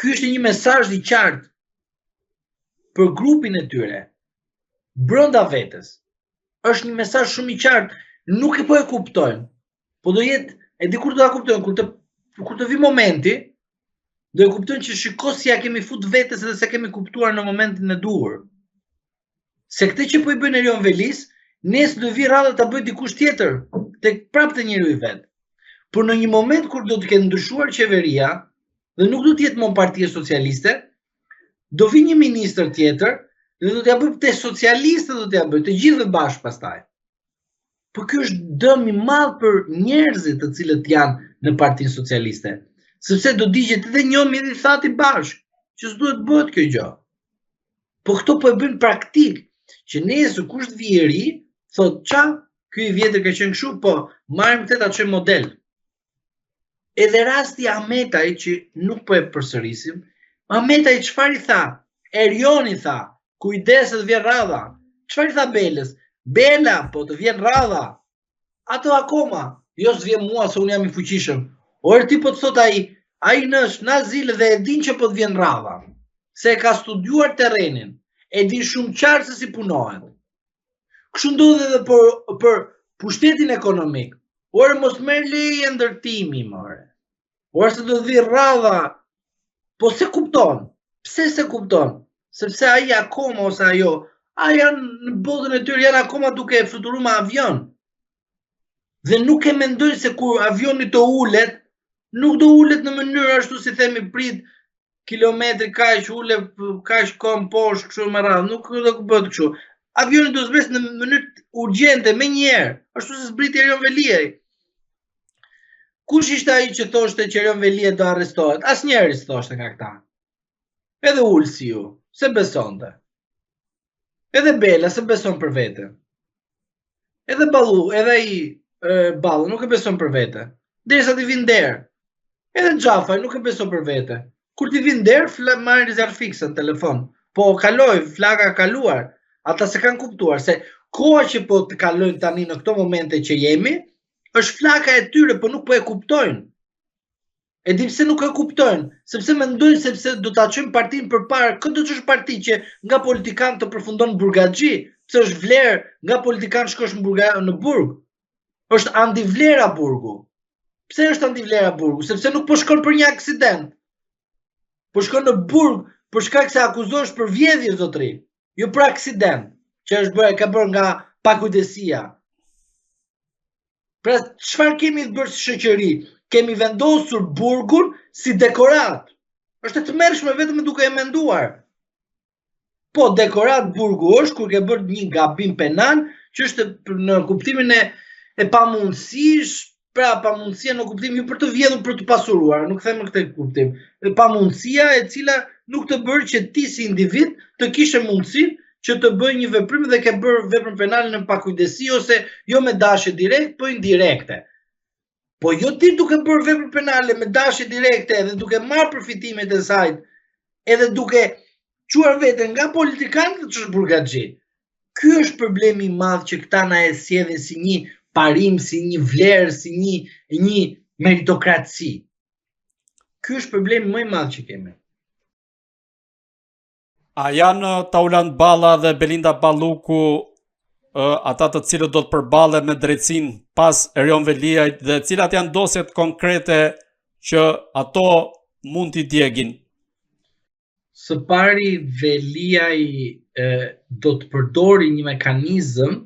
Ky është një mesazh i qartë për grupin e tyre, brenda vetes. Është një mesazh shumë i qartë, nuk e po e kuptojnë. Po do jetë, e di kur do ta kuptojnë, kur të vi momenti, do e kuptojnë që shiko si ja kemi fut vetes edhe se kemi kuptuar në momentin e duhur. Se këtë që po i bën Erion Velis, nesër do vi radhë ta bëj dikush tjetër, tek prapë te njeriu i vet. Por në një moment kur do të ketë ndryshuar qeveria dhe nuk do të jetë më Partia Socialiste, do vi një ministër tjetër dhe do t'ja bëj te socialistët, do t'ja bëj të gjithë bashkë pastaj. Po ky është dëm i madh për njerëzit të cilët janë në Partinë Socialiste, sepse do digjet edhe njëmi edhe thati bashkë, që s'duhet bëhet kjo gjë. Po këto po e bëjnë praktik, që nesër kush të vi i ri, thot qa, ky i vjetër ka qenë kështu, po marrim këtë ta çojmë model. Edhe rasti Ahmetaj që nuk po e përsërisim, Ahmetaj çfarë i tha? Erioni tha, kujdes të vjen radha. Çfarë i tha Belës? Bela, po të vjen radha. Ato akoma, jo s'vjen mua se unë jam i fuqishëm. Orë ti po të thot ai është nazil dhe e din që po të vjen radha. Se e ka studiuar terrenin, e din shumë qartë se si punohet. Kështu ndodhet edhe për pushtetin ekonomik. Orë mos merr leje ndërtimi, more. Orë se do të vi radha, po se kupton. Pse se kupton? Sepse ai akoma ose ajo, janë në botën e tyre, janë akoma duke fluturuar me avion. Dhe nuk e mendojnë se kur avioni të ulet, nuk do ulet në mënyrë ashtu si themi prit kilometri kaq ulet, kaq kom poshtë, kështu me radhë, nuk do bëhet kështu. Avioni do zbres në mënyrë urgjente me njëherë, ashtu si zbriti Erion Veliaj. Kush ishte ai që thoshte që Erion Veliaj do arrestohet? Asnjëri s'thoshte nga këta. Edhe Ulsiu, se besonte. Edhe Bela, se beson për vete. Edhe Ballu, edhe Ballu, nuk e beson për vete. Derisa t'i vinë derë. Edhe Xhafaj nuk e beson për vete. Kur t'i vinë derë, marrë rezervë fikse në telefon. Po kaloj, flaka kaluar. Ata se kanë kuptuar se koha që po të kalojnë tani në këto momente që jemi, është flaka e tyre, po nuk po e kuptojnë. E di pse nuk e kuptojnë, sepse mendojnë sepse do ta çojnë partinë përpara. Këtë është parti që nga politikan të përfundon burgaxhi, pse është vlerë nga politikan shkosh në burg. Është antivlera burgu. Pse është antivlera burgu? Sepse nuk po shkon për një aksident. Po shkon në burg për shkak se akuzohesh për vjedhje zotëri, jo për aksident, që është ka bërë nga pakujdesia. Pra çfarë kemi të bërë si shoqëri? Kemi vendosur burgun si dekorat. Është e tmerrshme vetëm duke e menduar. Po dekorat burgu është kur ke bërë një gabim penal, që është në kuptimin e pamundësish, pra pamundësia në kuptimin për të vjedhur për të pasuruar, nuk them në këtë kuptim. Pamundësia e cila nuk të bërë që ti si individ të kishe mundësinë që të bëj një veprim dhe ke bërë veprën penale në pakujdesi ose jo me dashje direkt, po indirekte. Po jo ti duke bërë veprën penale me dashje direkte edhe duke marrë përfitimet e saj, edhe duke quar veten nga politikanët që është burgaxhi. Ky është problemi i madh që këta na e sjellin si një parim, si një vlerë, si një meritokraci. Ky është problemi më i madh që kemi. A janë Tauland Balla dhe Belinda Balluku ata të cilët do të përballen me drejtsinë pas Erion Veliajt dhe cilat janë dosjet konkrete që ato mund t'i djegin? Së pari, Veliaj do të përdori një mekanizëm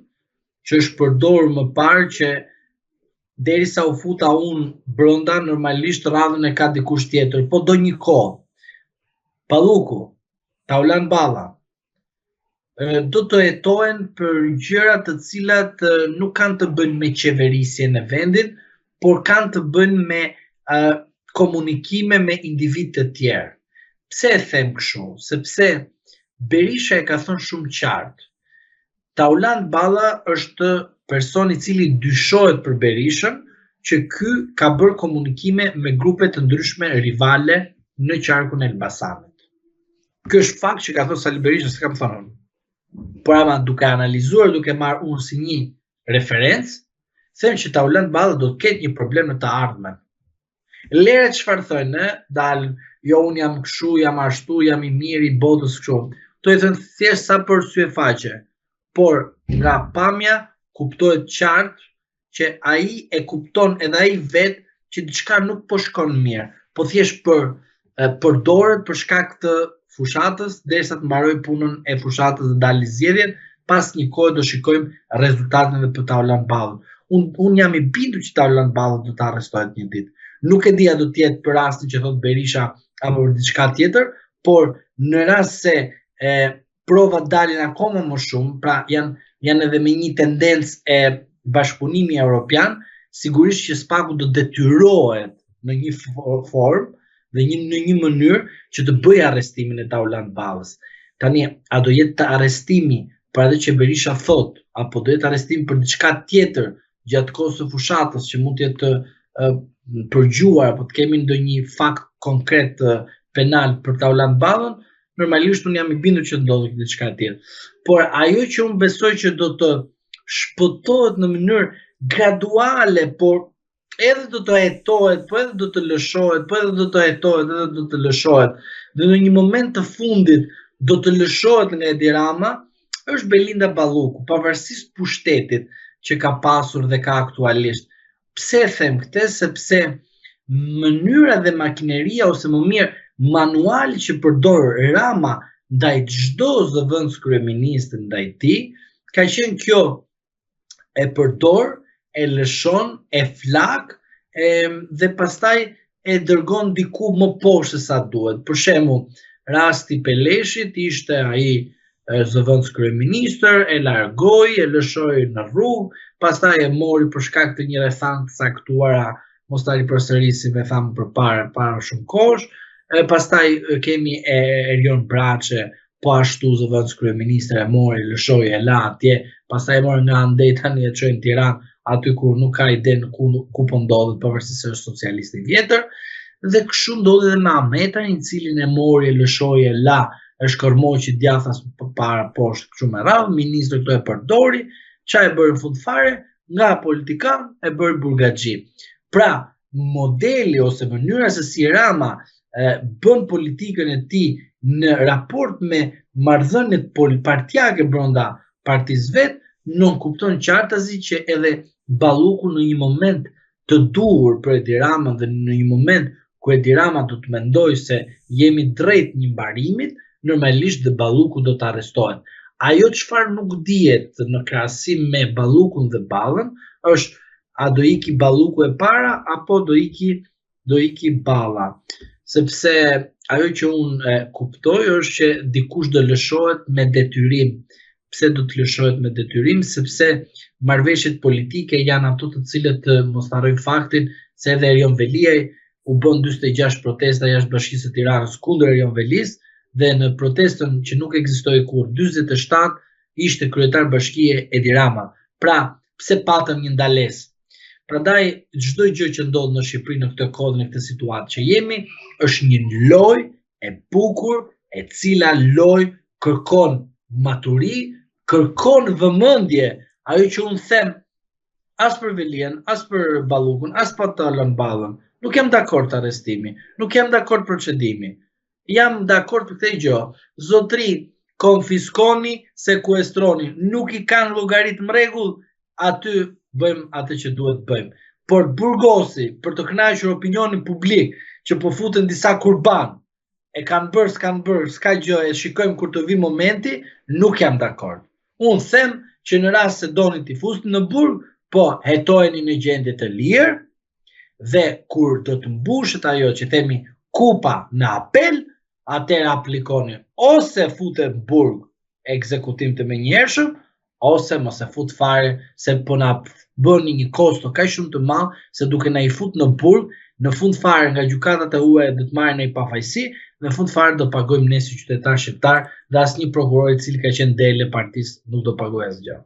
që është përdorur më parë që derisa u futa unë brenda, normalisht radhën e ka dikush tjetër, po do një kohë. Balluku, Tauland Balla do të hetohen për gjëra të cilat nuk kanë të bëjnë me qeverisjen e vendit, por kanë të bëjnë me komunikime me individ të tjerë. Pse e them kështu? Sepse Berisha e ka thënë shumë qartë. Tauland Balla është person i cili dyshohet për Berishën, që ky ka bërë komunikime me grupe të ndryshme rivale në qarkun e Elbasanit. Ky është fakt që ka thënë Sali Berisha, s'kam thënë unë. Por ama duke analizuar, duke marrë unë si një referencë, them që Tauland Balla do të ketë një problem në të ardhmen. Lere çfarë thonë, jo unë jam kështu, jam ashtu, jam i mirë i botës kështu. To e thënë thjesht sa për sy e faqe, por nga pamja kuptohet qartë që ai e kupton edhe ai vetë që diçka nuk po shkon mirë, po thjesht përdoret për shkak të fushatës derisa të mbaroj punën e fushatës dhe dalë zgjedhjet, pas një kohë do shikojmë rezultatin dhe për ta ulën ballën. Unë jam i bindur që ta ulën ballën do të arrestohet një ditë. Nuk e di a do të jetë për rastin që thot Berisha apo për diçka tjetër, por në rast se provat dalin akoma më shumë, pra janë edhe me një tendencë e bashkëpunimi evropian, sigurisht që SPAK-u do detyrohet në një formë dhe në një mënyrë që të bëjë arrestimin e Taulant Ballës. Tani, a do jetë të arrestimi për atë që Berisha thot, apo do jetë arrestimi për diçka tjetër gjatë kohës së fushatës që mund të jetë përgjuar apo të kemi ndonjë fakt konkret penal për Taulant Ballën, normalisht unë jam i bindur që ndodhë diçka tjetër. Por ajo që unë besoj që do të shpëtohet në mënyrë graduale, por edhe do të hetohet, po edhe do të lëshohet, po edhe do të hetohet, edhe do të lëshohet. Dhe në një moment të fundit do të lëshohet nga Edi Rama, është Belinda Balluku, pavarësisht pushtetit që ka pasur dhe ka aktualisht. Pse them këtë? Sepse mënyra dhe makineria, ose më mirë manuali që përdor Rama ndaj çdo zëvendës kryeministë ndaj tij, ka qenë kjo e përdor, e lëshon, e flak, dhe pastaj e dërgon diku më poshtë se sa duhet. Për shembull, rasti Peleshit ishte ai zëvendës kryeministër, e largoi, e lëshoi në rrugë, pastaj e mori për shkak të një rrethantë të caktuara, mos tani përsërisim e thamë para shumë kohësh. Pastaj kemi Erion Braçe, po ashtu zëvendës kryeministër e mori, lëshoi, e la atje, pastaj e mori nga andej tani e çoi në Tiranë, aty ku nuk ka ide në ku po ndodhet, pavarësisht se është socialist i vjetër. Dhe kështu ndodhi edhe me Ahmetanin, i cilin e mori, e lëshoi, e la, e shkërmoqi djathtas para poshtë kështu me radhë, ministri këto e përdori, çfarë e bëri në fund fare, nga politikan e bëri burgaxhi. Pra, modeli ose mënyra se si Rama bën politikën e tij në raport me marrëdhëniet partijake brenda partisë vet, nuk kupton qartazi që edhe Balluku në një moment të duhur për Edi Ramën dhe në një moment ku Edi Rama do të mendojë se jemi drejt një mbarimit, normalisht dhe Balluku do të arrestohet. Ajo çfarë nuk dihet në krahasim me Ballukun dhe Ballën është a do iki Balluku e para apo do iki Balla. Sepse ajo që unë kuptoj është që dikush do lëshohet me detyrim. Pse do të lëshohet me detyrim? Sepse marrëveshjet politike janë ato të cilët mos harrojmë faktin se edhe Erion Veliaj u bën 46 protesta jashtë Bashkisë së Tiranës kundër Erion Velis, dhe në protestën që nuk ekzistoi kur 47 ishte kryetar bashkie Edi Rama. Pra, pse patëm një ndalesë? Prandaj çdo gjë që ndodh në Shqipëri në këtë kohë, në këtë situatë që jemi, është një lojë e bukur, e cila lojë kërkon maturi, kërkon vëmendje. Ajo që unë them, as për Velian, as për Ballukun, as për Taulant Ballën, nuk jam dakord të arrestimi, nuk jam dakord procedimi. Jam dakord për këtë gjë. Zotri, konfiskoni, sekuestroni, nuk i kanë llogarit në rregull, aty bëjmë atë që duhet bëjmë. Por burgosi, për të kënaqur opinionin publik, që po futen disa kurban, e kanë bërë, s'kanë bërë, s'ka gjë, e shikojmë kur të vi momenti, nuk jam dakord. Unë them që në rast se doni t'i fusni në burg, po hetojeni në gjendje të lirë, dhe kur do të mbushet ajo që themi kupa në apel, atëherë aplikoni ose futet burg ekzekutim të menjëhershëm, ose mos e fut fare, se po na bëni një kosto kaq shumë të madh se duke na i fut në burg, në fund fare nga gjykatat e huaja do të marrin një pafajsi, në fund fare do pagojmë ne si qytetar shqiptar dhe asnjë prokuror i cili ka qenë dele partisë nuk do pagojë asgjë.